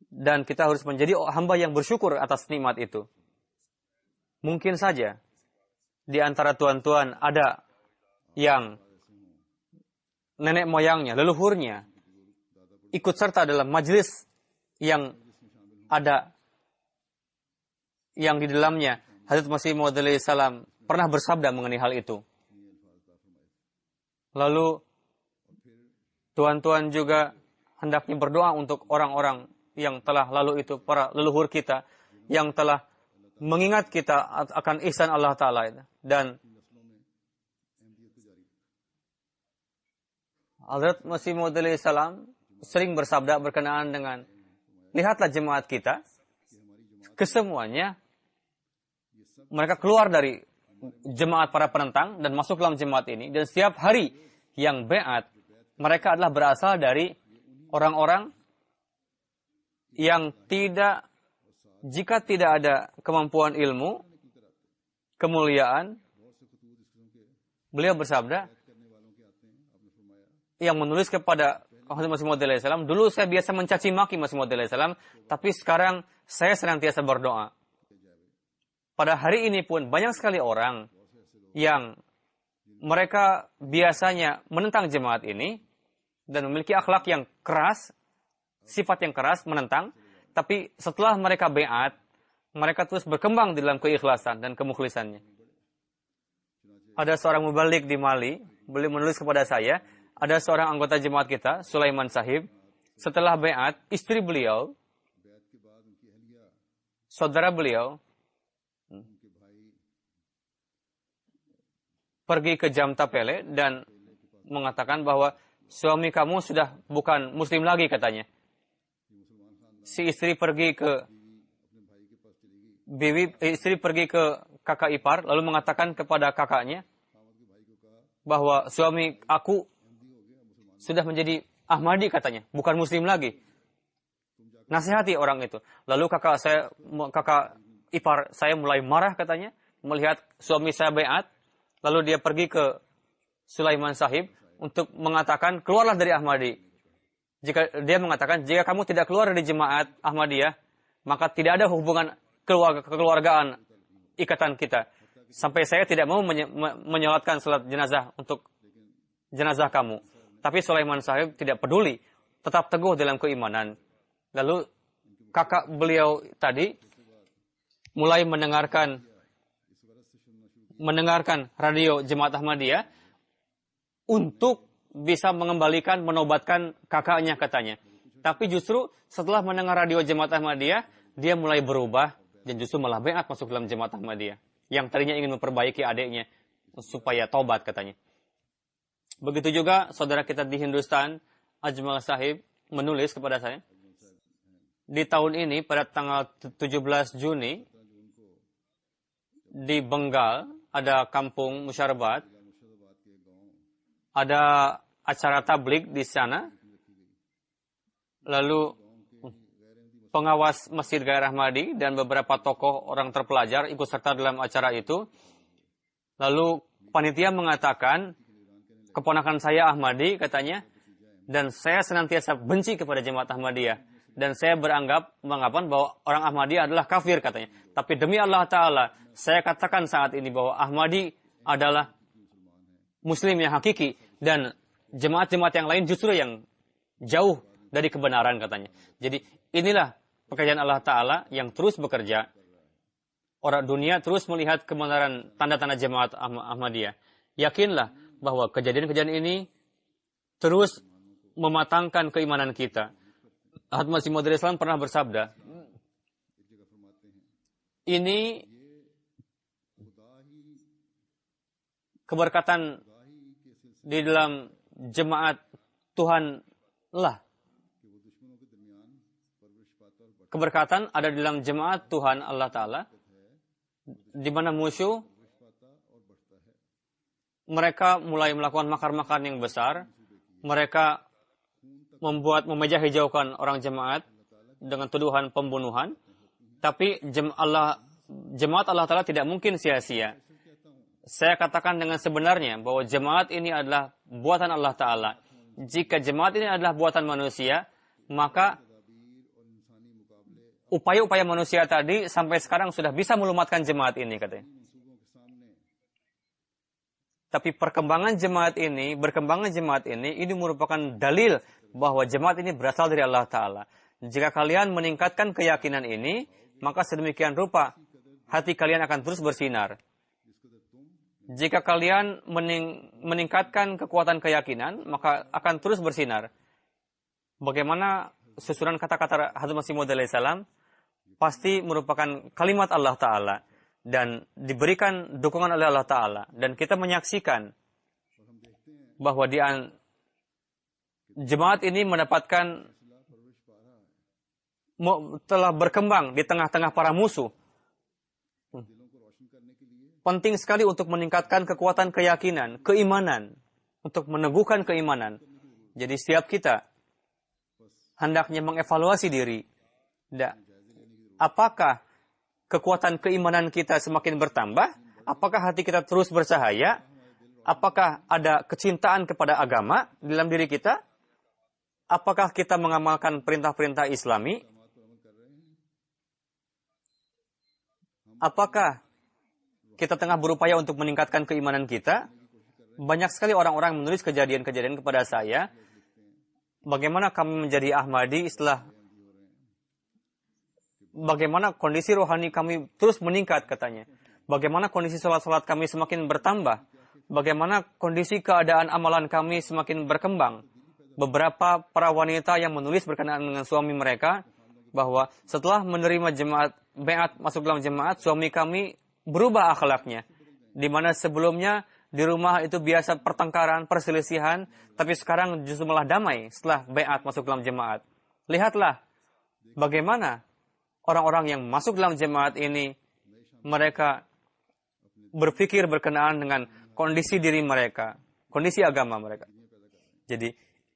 Dan kita harus menjadi hamba yang bersyukur atas nikmat itu. Mungkin saja di antara tuan-tuan ada yang nenek moyangnya, leluhurnya ikut serta dalam majelis yang ada, yang di dalamnya Hazrat Masih Maud alaihissalam pernah bersabda mengenai hal itu. Lalu tuan-tuan juga hendaknya berdoa untuk orang-orang yang telah lalu itu, para leluhur kita yang telah mengingat kita akan ihsan Allah Ta'ala. Dan Hazrat Masih Maud alaihissalam sering bersabda berkenaan dengan, lihatlah jemaat kita, kesemuanya mereka keluar dari jemaat para penentang dan masuk dalam jemaat ini, dan setiap hari yang bai'at mereka adalah berasal dari orang-orang yang jika tidak ada kemampuan ilmu, kemuliaan, beliau bersabda, yang menulis kepada Hazrat Masih Maud alaihissalam, dulu saya biasa mencaci maki Masih Maud alaihissalam, tapi sekarang saya senantiasa berdoa. Pada hari ini pun banyak sekali orang yang mereka biasanya menentang jemaat ini dan memiliki akhlak yang keras, sifat yang keras, menentang. Tapi setelah mereka baiat, mereka terus berkembang dalam keikhlasan dan kemukhlisannya. Ada seorang mubalik di Mali, beliau menulis kepada saya, ada seorang anggota jemaat kita, Sulaiman Sahib, setelah baiat, istri beliau, saudara beliau, pergi ke Jamtapele dan mengatakan bahwa suami kamu sudah bukan muslim lagi katanya. Si istri pergi ke kakak ipar lalu mengatakan kepada kakaknya bahwa suami aku sudah menjadi Ahmadi katanya, bukan muslim lagi. Nasihati orang itu. Lalu kakak ipar saya mulai marah katanya melihat suami saya baiat. Lalu dia pergi ke Sulaiman Sahib untuk mengatakan, keluarlah dari Ahmadi. Dia mengatakan, jika kamu tidak keluar dari jemaat Ahmadiyah, maka tidak ada hubungan kekeluargaan ikatan kita. Sampai saya tidak mau menyolatkan salat jenazah untuk jenazah kamu. Tapi Sulaiman Sahib tidak peduli, tetap teguh dalam keimanan. Lalu kakak beliau tadi mulai mendengarkan radio Jemaat Ahmadiyah untuk bisa mengembalikan, menobatkan kakaknya katanya. Tapi justru setelah mendengar radio Jemaat Ahmadiyah, dia mulai berubah dan justru malah baiat masuk dalam Jemaat Ahmadiyah. Yang tadinya ingin memperbaiki adiknya supaya tobat katanya. Begitu juga saudara kita di Hindustan, Ajmal Sahib, menulis kepada saya. Di tahun ini pada tanggal 17 Juni di Bengal, ada kampung Musyarabat, ada acara tablik di sana, lalu pengawas Masjid Gaya Rahmadi dan beberapa tokoh orang terpelajar ikut serta dalam acara itu. Lalu panitia mengatakan, keponakan saya Ahmadi katanya, dan saya senantiasa benci kepada Jemaat Ahmadiyah. Dan saya menganggapan bahwa orang Ahmadiyah adalah kafir katanya. Tapi demi Allah Ta'ala, saya katakan saat ini bahwa Ahmadi adalah Muslim yang hakiki. Dan jemaat-jemaat yang lain justru yang jauh dari kebenaran katanya. Jadi inilah pekerjaan Allah Ta'ala yang terus bekerja. Orang dunia terus melihat kebenaran tanda-tanda jemaat Ahmadiyah. Yakinlah bahwa kejadian-kejadian ini terus mematangkan keimanan kita. Hazrat Masih Maud alaihissalam pernah bersabda, ini keberkatan di dalam jemaat Tuhan lah. Keberkatan ada di dalam jemaat Tuhan Allah Ta'ala, di mana musuh mereka mulai melakukan makar-makar yang besar. Mereka memejah hijaukan orang jemaat dengan tuduhan pembunuhan. Tapi jemaat Allah Ta'ala tidak mungkin sia-sia. Saya katakan dengan sebenarnya bahwa jemaat ini adalah buatan Allah Ta'ala. Jika jemaat ini adalah buatan manusia, maka upaya-upaya manusia tadi sampai sekarang sudah bisa melumatkan jemaat ini katanya. Tapi berkembangan jemaat ini merupakan dalil bahwa jemaat ini berasal dari Allah Ta'ala. Jika kalian meningkatkan keyakinan ini, maka sedemikian rupa hati kalian akan terus bersinar. Jika kalian meningkatkan kekuatan keyakinan, maka akan terus bersinar. Bagaimana susunan kata-kata Hazrat Masih Maud alaihissalam pasti merupakan kalimat Allah Ta'ala dan diberikan dukungan oleh Allah Ta'ala. Dan kita menyaksikan bahwa jemaat ini telah berkembang di tengah-tengah para musuh. Penting sekali untuk meningkatkan kekuatan keyakinan, keimanan, untuk meneguhkan keimanan. Jadi setiap kita hendaknya mengevaluasi diri. Apakah kekuatan keimanan kita semakin bertambah? Apakah hati kita terus bercahaya? Apakah ada kecintaan kepada agama dalam diri kita? apakah kita mengamalkan perintah-perintah Islami? Apakah kita tengah berupaya untuk meningkatkan keimanan kita? Banyak sekali orang-orang menulis kejadian-kejadian kepada saya. Bagaimana kami menjadi Ahmadi bagaimana kondisi rohani kami terus meningkat katanya. Bagaimana kondisi sholat-sholat kami semakin bertambah. Bagaimana kondisi keadaan amalan kami semakin berkembang. Beberapa para wanita yang menulis berkenaan dengan suami mereka, bahwa setelah menerima baiat masuk dalam jemaat, suami kami berubah akhlaknya. Di mana sebelumnya di rumah itu biasa pertengkaran, perselisihan, tapi sekarang justru malah damai setelah baiat masuk dalam jemaat. Lihatlah bagaimana orang-orang yang masuk dalam jemaat ini, mereka berpikir berkenaan dengan kondisi diri mereka, kondisi agama mereka. Jadi,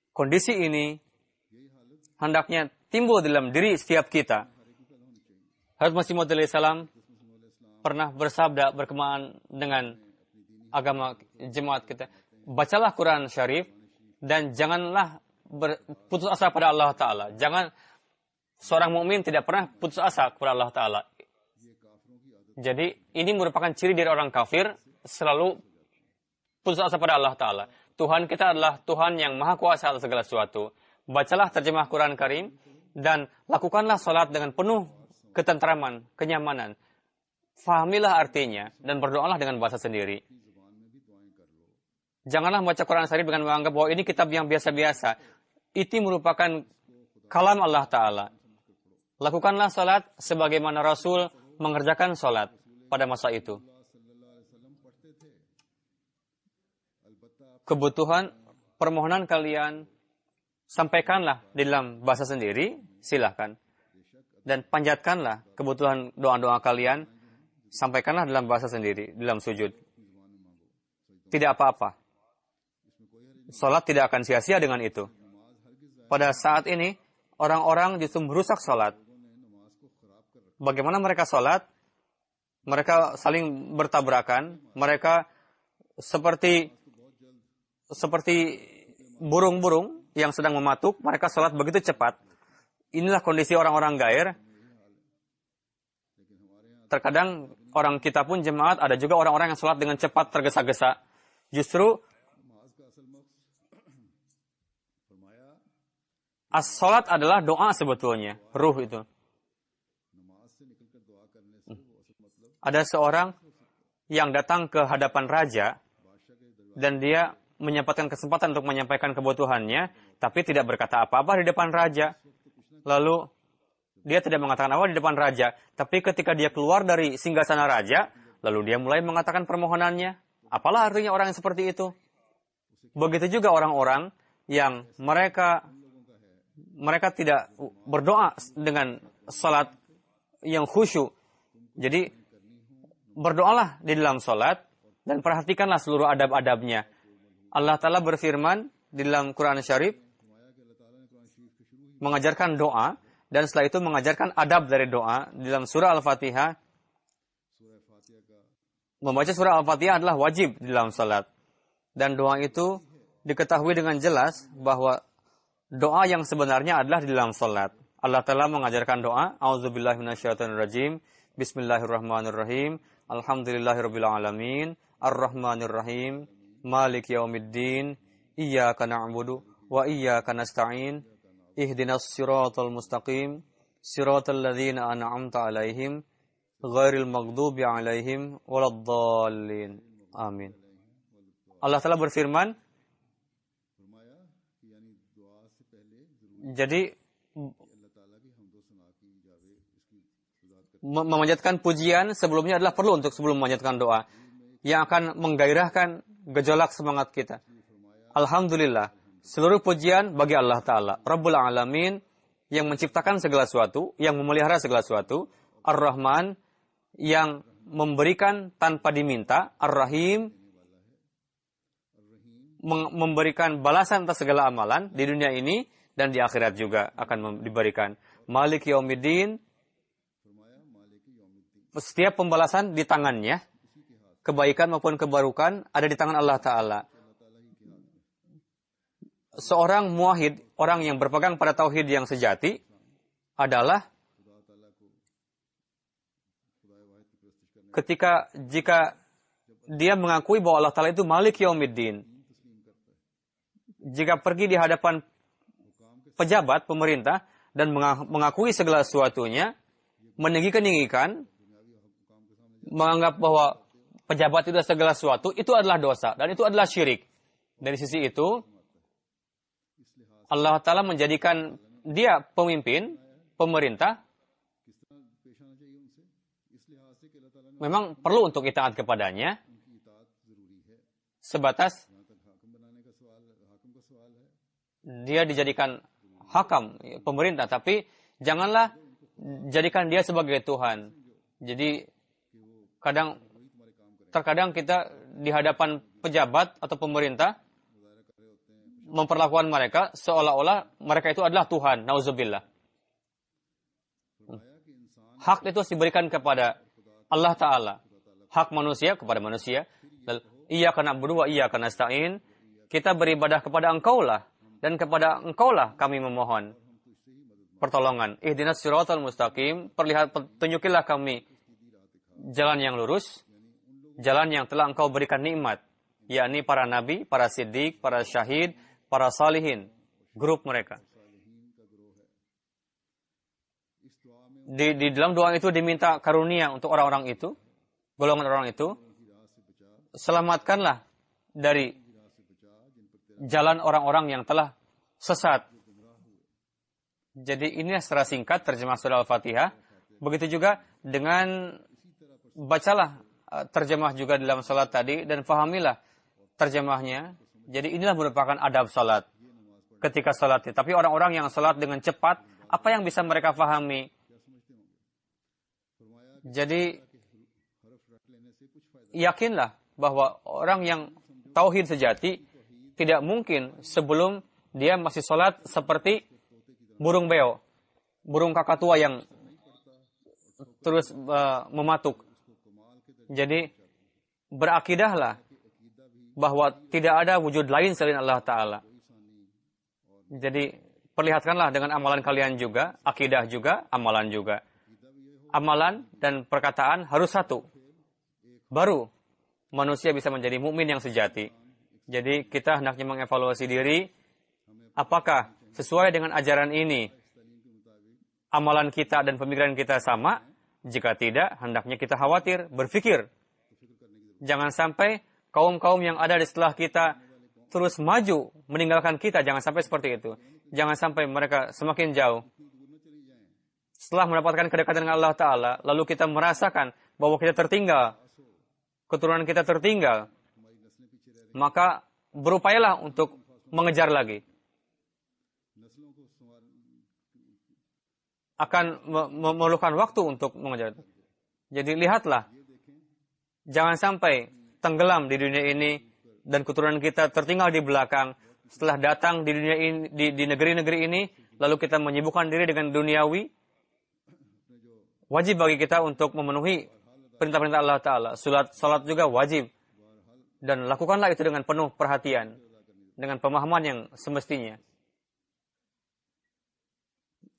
kondisi ini hendaknya timbul dalam diri setiap kita. Hazrat Masih Maud salam pernah bersabda berkenaan dengan agama jemaat kita. Bacalah Quran Syarif dan janganlah putus asa pada Allah Ta'ala. Jangan, seorang mukmin tidak pernah putus asa kepada Allah Ta'ala. Jadi ini merupakan ciri dari orang kafir, selalu putus asa pada Allah Ta'ala. Tuhan kita adalah Tuhan yang maha kuasa atas segala sesuatu. Bacalah terjemah Quran Karim dan lakukanlah salat dengan penuh ketentraman, kenyamanan. Fahamilah artinya dan berdoalah dengan bahasa sendiri. Janganlah membaca Quran Syarif dengan menganggap bahwa ini kitab yang biasa-biasa. Itu merupakan kalam Allah Ta'ala. Lakukanlah salat sebagaimana Rasul mengerjakan salat pada masa itu. Kebutuhan, permohonan kalian, sampaikanlah di dalam bahasa sendiri, silahkan. Dan panjatkanlah kebutuhan doa-doa kalian, sampaikanlah dalam bahasa sendiri, dalam sujud. Tidak apa-apa. Salat tidak akan sia-sia dengan itu. Pada saat ini, orang-orang justru merusak salat. Bagaimana mereka salat? Mereka saling bertabrakan. Mereka seperti burung-burung yang sedang mematuk. Mereka salat begitu cepat. Inilah kondisi orang-orang gair. Terkadang orang kita pun jemaat, ada juga orang-orang yang salat dengan cepat, tergesa-gesa. Justru as-salat adalah doa sebetulnya, ruh itu. Ada seorang yang datang ke hadapan raja dan dia menyempatkan kesempatan untuk menyampaikan kebutuhannya, tapi tidak berkata apa-apa di depan raja. Lalu dia tidak mengatakan apa di depan raja, tapi ketika dia keluar dari singgasana raja, lalu dia mulai mengatakan permohonannya. Apalah artinya orang yang seperti itu? Begitu juga orang-orang yang mereka tidak berdoa dengan salat yang khusyuk. Jadi, berdoalah di dalam salat dan perhatikanlah seluruh adab-adabnya. Allah Ta'ala berfirman di dalam Quran Syarif, mengajarkan doa, dan setelah itu mengajarkan adab dari doa. Di dalam surah Al-Fatihah, membaca surah Al-Fatihah adalah wajib di dalam salat. Dan doa itu diketahui dengan jelas bahwa doa yang sebenarnya adalah di dalam salat. Allah Ta'ala mengajarkan doa, A'udzubillahi minasyaitonirrajim, Bismillahirrahmanirrahim, Alhamdulillahirabbil alamin, Arrahmanirrahim, Maliki yaumiddin, Iyyaka na'budu wa iyyaka nasta'in, Ihdinas siratal mustaqim, Siratal ladzina an'amta 'alaihim, Ghairil maghdubi 'alaihim waladdallin. Amin. Allah Ta'ala berfirman, jadi memanjatkan pujian sebelumnya adalah perlu untuk sebelum memanjatkan doa yang akan menggairahkan gejolak semangat kita. Alhamdulillah, seluruh pujian bagi Allah Ta'ala, Rabbul Alamin, yang menciptakan segala sesuatu, yang memelihara segala sesuatu, Ar-Rahman, yang memberikan tanpa diminta, Ar-Rahim, memberikan balasan atas segala amalan di dunia ini, dan di akhirat juga akan diberikan. Malik Yaumiddin, setiap pembalasan di tangannya, kebaikan maupun keburukan ada di tangan Allah Ta'ala. Seorang muwahhid, orang yang berpegang pada tauhid yang sejati adalah jika dia mengakui bahwa Allah Ta'ala itu Malik Yaumiddin. Jika pergi di hadapan pejabat, pemerintah, dan mengakui segala sesuatunya, meninggikan, menganggap bahwa pejabat itu segala sesuatu, itu adalah dosa, dan itu adalah syirik. Dari sisi itu, Allah Ta'ala menjadikan dia pemimpin, pemerintah, memang perlu untuk kita taat kepadanya, sebatas dia dijadikan hakam, pemerintah, tapi janganlah jadikan dia sebagai Tuhan. Jadi terkadang kita di hadapan pejabat atau pemerintah memperlakukan mereka seolah-olah mereka itu adalah Tuhan. Nauzubillah. Hak itu harus diberikan kepada Allah Ta'ala. Hak manusia kepada manusia. Iyyaka na'budu wa iyyaka nasta'in. Kita beribadah kepada Engkau-lah. Dan kepada Engkau-lah kami memohon pertolongan. Ihdinas siratal mustaqim. Tunjukilah kami jalan yang lurus. Jalan yang telah Engkau berikan nikmat. Yakni para nabi, para siddiq, para syahid, para salihin. Grup mereka. Di dalam doa itu diminta karunia untuk orang-orang itu, golongan orang itu, selamatkanlah dari jalan orang-orang yang telah sesat. Jadi ini secara singkat terjemah surah Al-Fatihah. Begitu juga dengan bacalah terjemah juga dalam salat tadi dan fahamilah terjemahnya. Jadi inilah merupakan adab salat ketika salat. Tapi orang-orang yang salat dengan cepat, apa yang bisa mereka fahami? Jadi, yakinlah bahwa orang yang tauhid sejati tidak mungkin sebelum dia masih sholat seperti burung beo, burung kakatua yang terus mematuk. Jadi, berakidahlah bahwa tidak ada wujud lain selain Allah Ta'ala. Jadi, perlihatkanlah dengan amalan kalian juga, akidah juga, amalan juga. Amalan dan perkataan harus satu. Baru manusia bisa menjadi mukmin yang sejati. Jadi kita hendaknya mengevaluasi diri. Apakah sesuai dengan ajaran ini amalan kita dan pemikiran kita sama? Jika tidak, hendaknya kita khawatir, berpikir. Jangan sampai kaum-kaum yang ada di setelah kita terus maju meninggalkan kita. Jangan sampai seperti itu. Jangan sampai mereka semakin jauh. Setelah mendapatkan kedekatan dengan Allah Ta'ala, lalu kita merasakan bahwa kita tertinggal, keturunan kita tertinggal, maka berupayalah untuk mengejar lagi. Akan memerlukan waktu untuk mengejar. Jadi lihatlah, jangan sampai tenggelam di dunia ini dan keturunan kita tertinggal di belakang. Setelah datang di dunia ini, di negeri-negeri ini, lalu kita menyibukkan diri dengan duniawi. Wajib bagi kita untuk memenuhi perintah-perintah Allah Ta'ala. Salat juga wajib. Dan lakukanlah itu dengan penuh perhatian. Dengan pemahaman yang semestinya.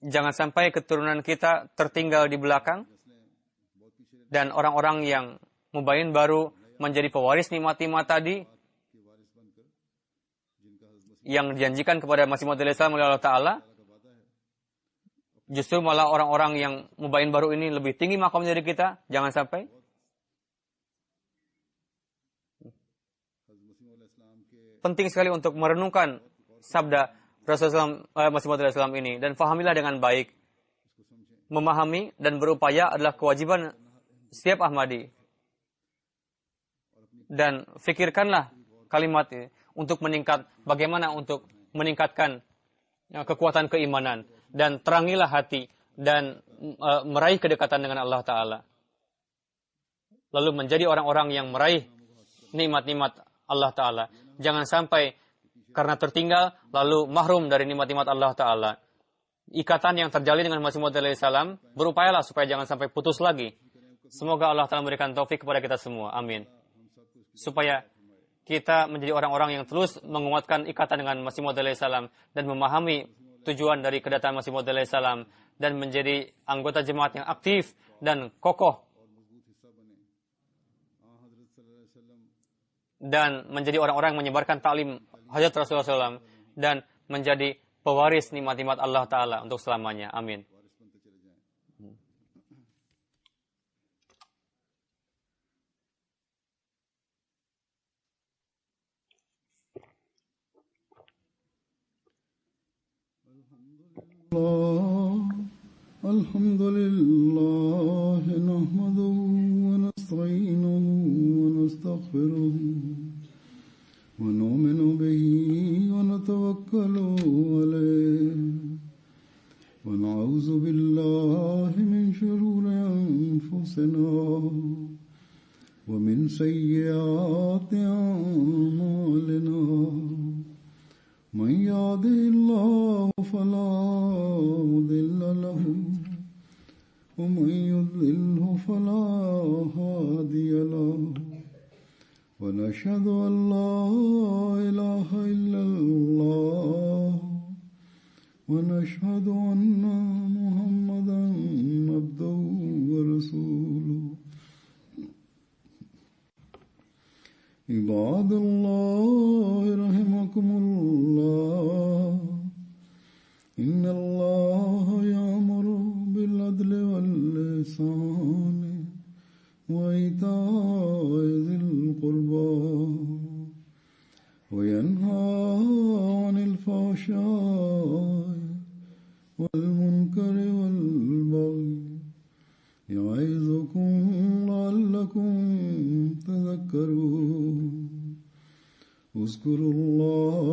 Jangan sampai keturunan kita tertinggal di belakang. Dan orang-orang yang mubayin baru menjadi pewaris nikmat-nikmat tadi. Yang dijanjikan kepada Masih Maud oleh Allah Ta'ala. Justru malah orang-orang yang mubayin baru ini lebih tinggi makamnya dari kita. Jangan sampai. Penting sekali untuk merenungkan sabda Rasulullah Masih Maud ini. Dan fahamilah dengan baik. Memahami dan berupaya adalah kewajiban setiap Ahmadi. Dan fikirkanlah kalimat ini. Untuk bagaimana untuk meningkatkan kekuatan keimanan. Dan terangilah hati dan meraih kedekatan dengan Allah Ta'ala. Lalu menjadi orang-orang yang meraih nikmat-nikmat Allah Ta'ala. Jangan sampai karena tertinggal lalu mahrum dari nikmat-nikmat Allah Ta'ala. Ikatan yang terjalin dengan Masih Maud alaihi salam, berupayalah supaya jangan sampai putus lagi. Semoga Allah Ta'ala memberikan taufik kepada kita semua. Amin. Supaya kita menjadi orang-orang yang terus menguatkan ikatan dengan Masih Maud alaihissalam dan memahami tujuan dari kedatangan Masih Maud alaihissalam dan menjadi anggota jemaat yang aktif dan kokoh dan menjadi orang-orang yang menyebarkan taklim Hajat Rasulullah SAW dan menjadi pewaris nikmat-nikmat Allah Ta'ala untuk selamanya. Amin. Alhamdulillah nahmaduhu wa nasta'inuhu wa nastaghfiruh wa nu'minu bihi wa natawakkalu alayhi wa na'udzu billahi min shururi anfusina wa min sayyiati a'malina. من يهده الله فلا مضل له ومن يضلله فلا هادي له ونشهد أن لا إله إلا الله ونشهد أن محمدا عبده ورسوله. عباد الله رحمكم الله إن الله يأمر بالعدل والإحسان وإيتاء ذي القربى وينهى عن الفحشاء والمنكر والبغي يعظكم لعلكم تذكرون. اذكروا الله